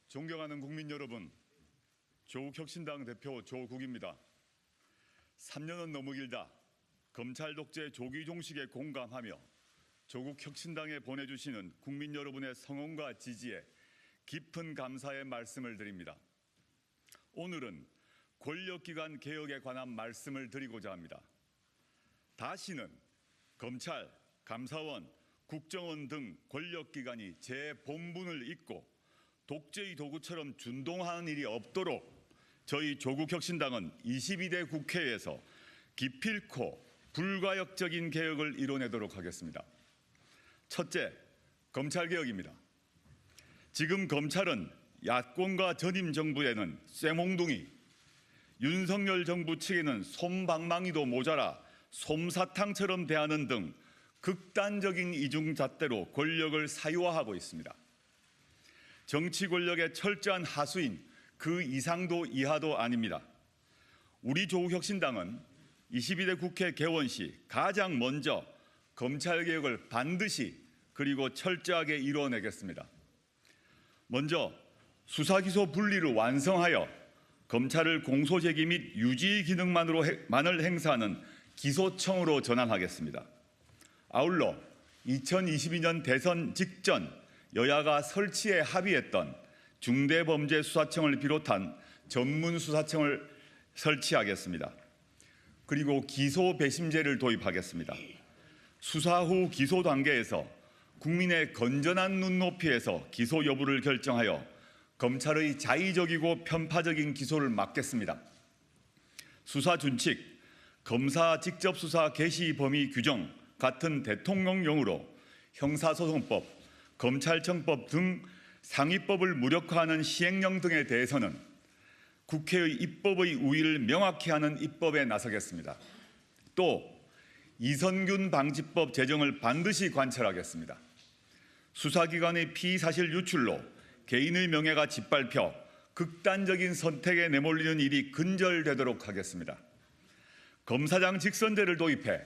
존경하는 국민 여러분, 조국혁신당 대표 조국입니다. 3년은 너무 길다. 검찰 독재 조기 종식에 공감하며 조국혁신당에 보내주시는 국민 여러분의 성원과 지지에 깊은 감사의 말씀을 드립니다. 오늘은 권력기관 개혁에 관한 말씀을 드리고자 합니다. 다시는 검찰, 감사원, 국정원 등 권력기관이 제 본분을 잊고 독재의 도구처럼 준동하는 일이 없도록 저희 조국혁신당은 22대 국회에서 기필코 불가역적인 개혁을 이뤄내도록 하겠습니다. 첫째, 검찰개혁입니다. 지금 검찰은 야권과 전임 정부에는 쇠몽둥이, 윤석열 정부 측에는 솜방망이도 모자라 솜사탕처럼 대하는 등 극단적인 이중잣대로 권력을 사유화하고 있습니다. 정치 권력의 철저한 하수인 그 이상도 이하도 아닙니다. 우리 조국혁신당은 22대 국회 개원 시 가장 먼저 검찰개혁을 반드시 그리고 철저하게 이루어내겠습니다. 먼저 수사기소 분리를 완성하여 검찰을 공소제기 및 유지 기능만을 행사하는 기소청으로 전환하겠습니다. 아울러 2022년 대선 직전 여야가 설치에 합의했던 중대범죄수사청을 비롯한 전문수사청을 설치하겠습니다. 그리고 기소배심제를 도입하겠습니다. 수사 후 기소 단계에서 국민의 건전한 눈높이에서 기소 여부를 결정하여 검찰의 자의적이고 편파적인 기소를 막겠습니다. 수사 준칙, 검사 직접 수사 개시 범위 규정 같은 대통령령으로 형사소송법, 검찰청법 등 상위법을 무력화하는 시행령 등에 대해서는 국회의 입법의 우위를 명확히 하는 입법에 나서겠습니다. 또 이선균 방지법 제정을 반드시 관철하겠습니다. 수사기관의 피의사실 유출로 개인의 명예가 짓밟혀 극단적인 선택에 내몰리는 일이 근절되도록 하겠습니다. 검사장 직선제를 도입해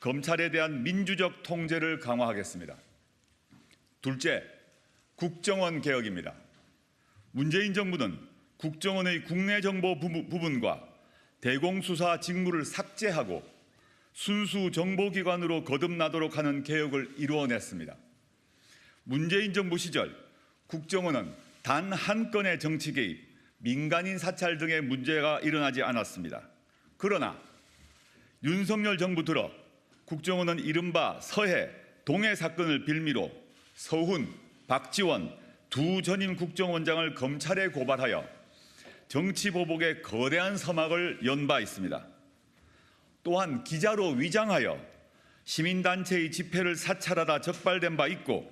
검찰에 대한 민주적 통제를 강화하겠습니다. 둘째, 국정원 개혁입니다. 문재인 정부는 국정원의 국내 정보 부분과 대공수사 직무를 삭제하고 순수 정보기관으로 거듭나도록 하는 개혁을 이루어냈습니다. 문재인 정부 시절 국정원은 단 한 건의 정치 개입, 민간인 사찰 등의 문제가 일어나지 않았습니다. 그러나 윤석열 정부 들어 국정원은 이른바 서해, 동해 사건을 빌미로 서훈, 박지원 두 전임 국정원장을 검찰에 고발하여 정치보복의 거대한 서막을 연 바 있습니다. 또한 기자로 위장하여 시민단체의 집회를 사찰하다 적발된 바 있고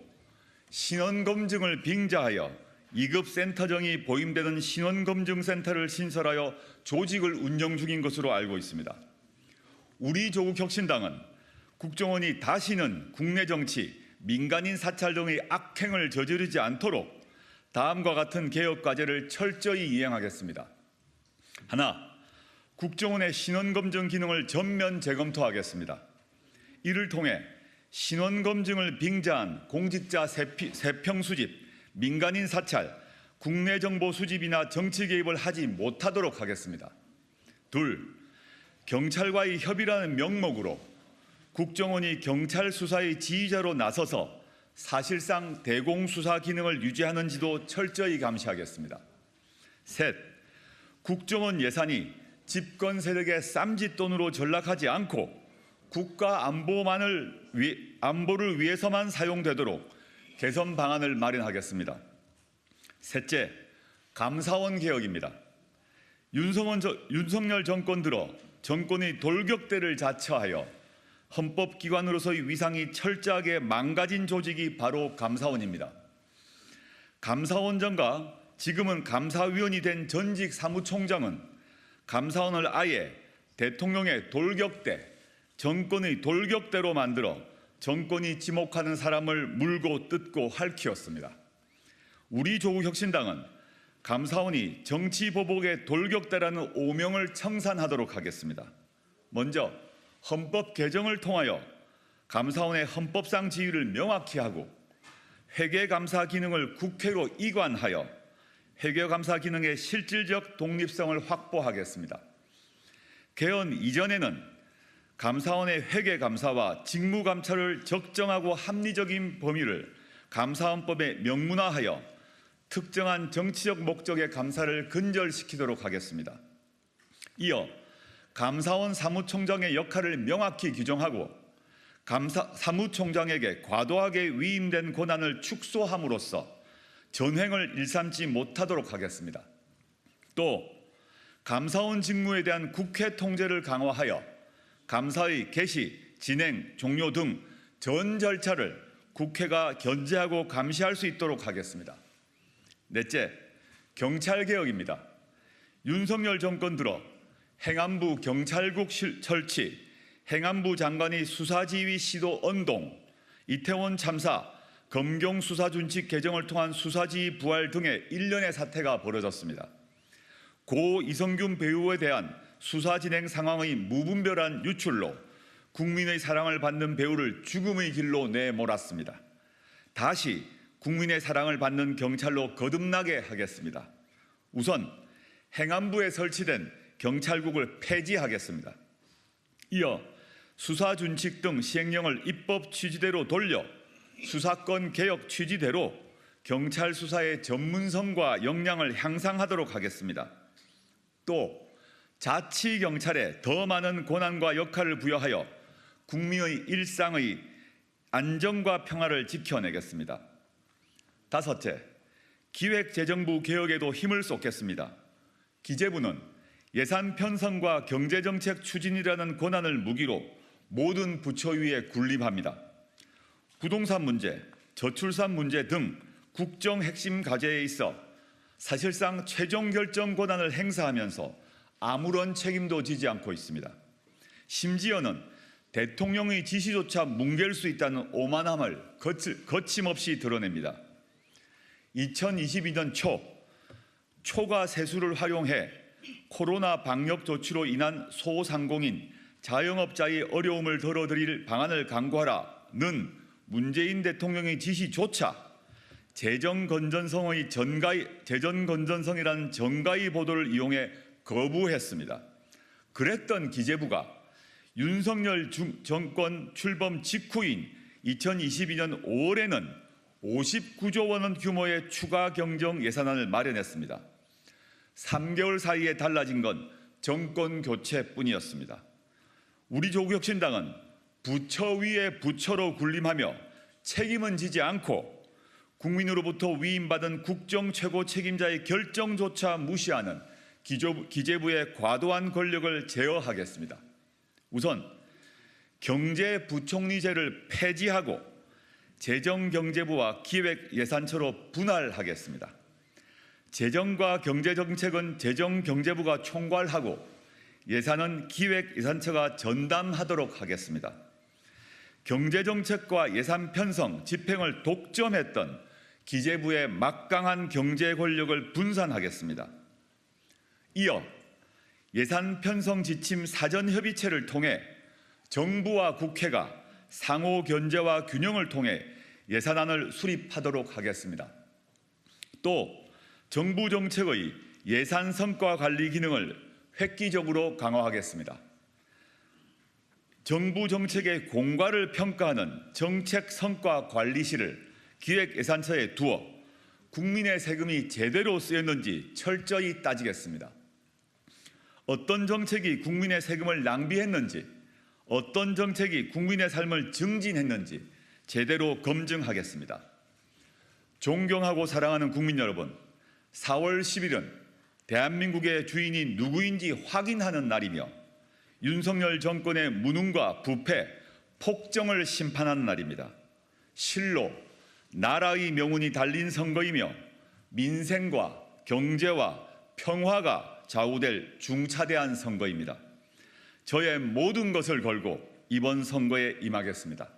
신원검증을 빙자하여 2급 센터장이 보임되는 신원검증센터를 신설하여 조직을 운영 중인 것으로 알고 있습니다. 우리 조국혁신당은 국정원이 다시는 국내 정치, 민간인 사찰 등의 악행을 저지르지 않도록 다음과 같은 개혁 과제를 철저히 이행하겠습니다. 하나, 국정원의 신원검증 기능을 전면 재검토하겠습니다. 이를 통해 신원검증을 빙자한 공직자 세평 수집, 민간인 사찰, 국내 정보 수집이나 정치 개입을 하지 못하도록 하겠습니다. 둘, 경찰과의 협의라는 명목으로 국정원이 경찰 수사의 지휘자로 나서서 사실상 대공수사 기능을 유지하는지도 철저히 감시하겠습니다. 셋, 국정원 예산이 집권 세력의 쌈짓돈으로 전락하지 않고 국가 안보를 위해서만 사용되도록 개선 방안을 마련하겠습니다. 셋째, 감사원 개혁입니다. 윤석열 정권 들어 정권의 돌격대를 자처하여 헌법기관으로서의 위상이 철저하게 망가진 조직이 바로 감사원입니다. 감사원장과 지금은 감사위원이 된 전직 사무총장은 감사원을 아예 대통령의 돌격대, 정권의 돌격대로 만들어 정권이 지목하는 사람을 물고 뜯고 핥히었습니다. 우리 조국혁신당은 감사원이 정치보복의 돌격대라는 오명을 청산하도록 하겠습니다. 먼저 헌법 개정을 통하여 감사원의 헌법상 지위를 명확히 하고 회계감사 기능을 국회로 이관하여 회계감사 기능의 실질적 독립성을 확보하겠습니다. 개헌 이전에는 감사원의 회계감사와 직무감찰을 적정하고 합리적인 범위를 감사원법에 명문화하여 특정한 정치적 목적의 감사를 근절시키도록 하겠습니다. 이어 감사원 사무총장의 역할을 명확히 규정하고 사무총장에게 과도하게 위임된 권한을 축소함으로써 전횡을 일삼지 못하도록 하겠습니다. 또 감사원 직무에 대한 국회 통제를 강화하여 감사의 개시, 진행, 종료 등 전 절차를 국회가 견제하고 감시할 수 있도록 하겠습니다. 넷째, 경찰개혁입니다. 윤석열 정권 들어 행안부 경찰국 설치, 행안부 장관의 수사지휘 시도 언동, 이태원 참사, 검경 수사준칙 개정을 통한 수사지휘 부활 등의 일련의 사태가 벌어졌습니다. 고 이성균 배우에 대한 수사 진행 상황의 무분별한 유출로 국민의 사랑을 받는 배우를 죽음의 길로 내몰았습니다. 다시 국민의 사랑을 받는 경찰로 거듭나게 하겠습니다. 우선 행안부에 설치된 경찰국을 폐지하겠습니다. 이어 수사준칙 등 시행령을 입법 취지대로 돌려 수사권 개혁 취지대로 경찰 수사의 전문성과 역량을 향상하도록 하겠습니다. 또 자치경찰에 더 많은 권한과 역할을 부여하여 국민의 일상의 안정과 평화를 지켜내겠습니다. 다섯째, 기획재정부 개혁에도 힘을 쏟겠습니다. 기재부는 예산 편성과 경제정책 추진이라는 권한을 무기로 모든 부처 위에 군림합니다. 부동산 문제, 저출산 문제 등 국정 핵심 과제에 있어 사실상 최종 결정 권한을 행사하면서 아무런 책임도 지지 않고 있습니다. 심지어는 대통령의 지시조차 뭉갤 수 있다는 오만함을 거침없이 드러냅니다. 2022년 초과 세수를 활용해 코로나 방역 조치로 인한 소상공인, 자영업자의 어려움을 덜어드릴 방안을 강구하라는 문재인 대통령의 지시조차 재정 건전성이라는 정가의 보도를 이용해 거부했습니다. 그랬던 기재부가 윤석열 정권 출범 직후인 2022년 5월에는 59조 원 규모의 추가 경정 예산안을 마련했습니다. 3개월 사이에 달라진 건 정권 교체뿐이었습니다. 우리 조국혁신당은 부처 위에 부처로 군림하며 책임은 지지 않고 국민으로부터 위임받은 국정 최고 책임자의 결정조차 무시하는 기재부의 과도한 권력을 제어하겠습니다. 우선 경제부총리제를 폐지하고 재정경제부와 기획예산처로 분할하겠습니다. 재정과 경제정책은 재정경제부가 총괄하고 예산은 기획예산처가 전담하도록 하겠습니다. 경제정책과 예산 편성, 집행을 독점했던 기재부의 막강한 경제 권력을 분산하겠습니다. 이어 예산 편성 지침 사전협의체를 통해 정부와 국회가 상호 견제와 균형을 통해 예산안을 수립하도록 하겠습니다. 또 정부 정책의 예산 성과 관리 기능을 획기적으로 강화하겠습니다. 정부 정책의 공과를 평가하는 정책 성과 관리실을 기획예산처에 두어 국민의 세금이 제대로 쓰였는지 철저히 따지겠습니다. 어떤 정책이 국민의 세금을 낭비했는지, 어떤 정책이 국민의 삶을 증진했는지 제대로 검증하겠습니다. 존경하고 사랑하는 국민 여러분, 4월 10일은 대한민국의 주인이 누구인지 확인하는 날이며 윤석열 정권의 무능과 부패, 폭정을 심판하는 날입니다. 실로 나라의 명운이 달린 선거이며 민생과 경제와 평화가 좌우될 중차대한 선거입니다. 저의 모든 것을 걸고 이번 선거에 임하겠습니다.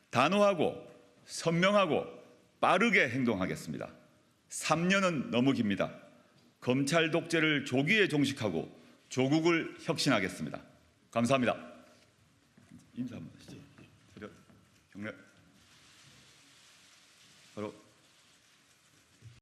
단호하고 선명하고 빠르게 행동하겠습니다. 3년은 너무 깁니다. 검찰 독재를 조기에 종식하고 조국을 혁신하겠습니다. 감사합니다. 인사 한번 하시죠. 경례. 바로